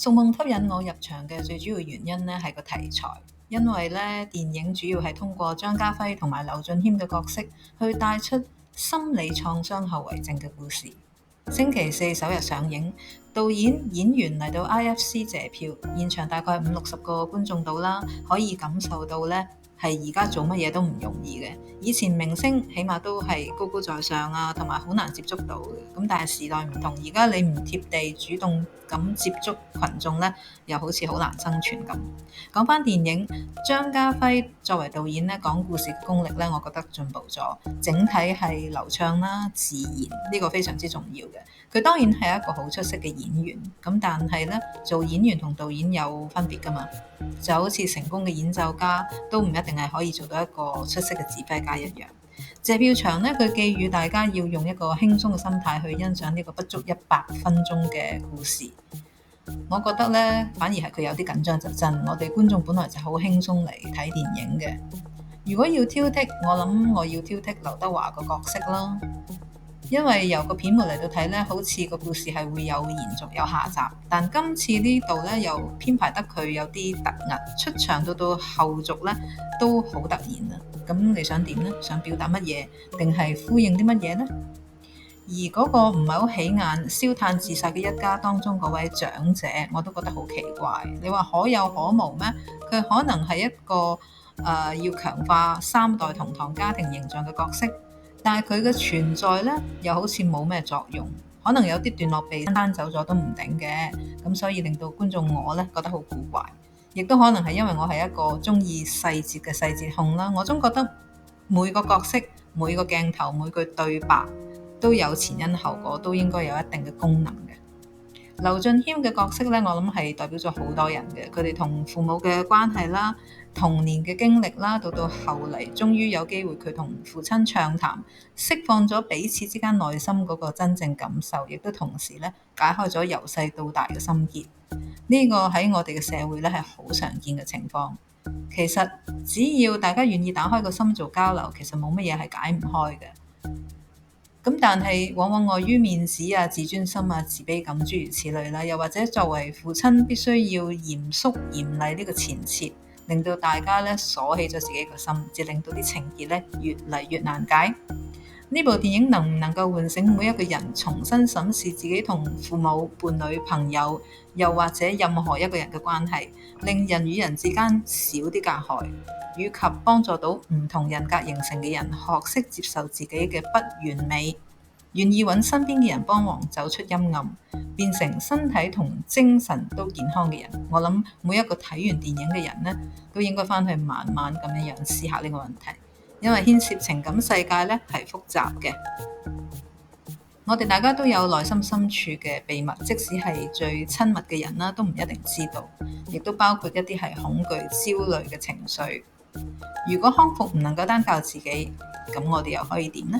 《蜀夢》吸引我入場嘅最主要原因呢係個題材，因為呢電影主要係通過張家輝同埋劉俊謙嘅角色去帶出心理創傷後遺症嘅故事。星期四首日上映，導演演員嚟到 IFC 謝票，現場大概50-60個觀眾到啦，可以感受到呢係而家做乜嘢都唔容易嘅。以前明星起碼都係高高在上啊，同埋好難接觸到嘅。咁但係時代唔同，而家你唔貼地主動咁接觸群眾呢，又好似好難生存咁。講返電影，張家輝作為導演呢，講故事嘅功力呢，我覺得進步咗，整體係流暢啦、自然，呢個非常之重要嘅。佢當然係一個好出色嘅演員，咁但係呢，做演員同導演有分別㗎嘛，就好似成功嘅演奏家都唔一定係可以做到一個出色嘅指揮家一樣。謝票場呢，佢寄語大家要用一個輕鬆嘅心態去欣賞呢個不足100分鐘嘅故事。我覺得呢，反而係佢有啲緊張就真。我哋觀眾本來就好輕鬆嚟睇電影嘅。如果要挑剔，我諗我要挑剔劉德華個角色啦。因為由個片末嚟到睇呢，好似個故事係會有延續有下集，但今次呢度呢，又編排得佢有啲突兀，出場到後續呢都好突然啊！咁你想點呢？想表達乜嘢？定係呼應啲乜嘢呢？而嗰個唔係好起眼、燒炭自殺嘅一家當中嗰位長者，我都覺得好奇怪。你話可有可無咩？佢可能係一個要強化3代同堂家庭形象嘅角色。但係佢嘅存在呢，又好似冇咩作用，可能有啲段落被刪走咗都唔定嘅，咁所以令到觀眾我呢覺得好古怪，亦都可能係因為我係一個中意細節嘅細節控啦，我總覺得每個角色、每個鏡頭、每句對白都有前因後果，都應該有一定嘅功能嘅。劉俊謙嘅角色呢，我諗係代表咗好多人嘅，佢哋同父母嘅關係啦、童年嘅經歷啦，到後嚟終於有機會佢同父親暢談，釋放咗彼此之間內心嗰個真正感受，亦都同時呢解開咗由細到大嘅心結。呢個喺我哋嘅社會呢係好常見嘅情況。其實只要大家願意打開個心做交流，其實冇乜嘢係解唔開嘅。咁但係往往礙於面子啊、自尊心啊、自卑感諸如此類啦，又或者作為父親必須要嚴肅嚴厲呢個前設，令到大家咧鎖起咗自己個心，至令到啲情結咧越嚟越難解。呢部電影能唔能夠喚醒每一個人重新審視自己同父母、伴侶、朋友，又或者任何一個人嘅關係，令人與人之間少啲隔閡，以及幫助到唔同人格形成嘅人學識接受自己嘅不完美，願意揾身邊嘅人幫忙走出陰暗，變成身體同精神都健康嘅人。我諗每一個睇完電影嘅人呢，都應該返去慢慢咁樣思考呢個問題，因為牽涉情感世界呢係複雜嘅。我哋大家都有內心深處嘅秘密，即使係最親密嘅人啦，都唔一定知道，亦都包括一啲係恐懼、焦慮嘅情緒。如果康復唔能夠單靠自己，咁我哋又可以點呢？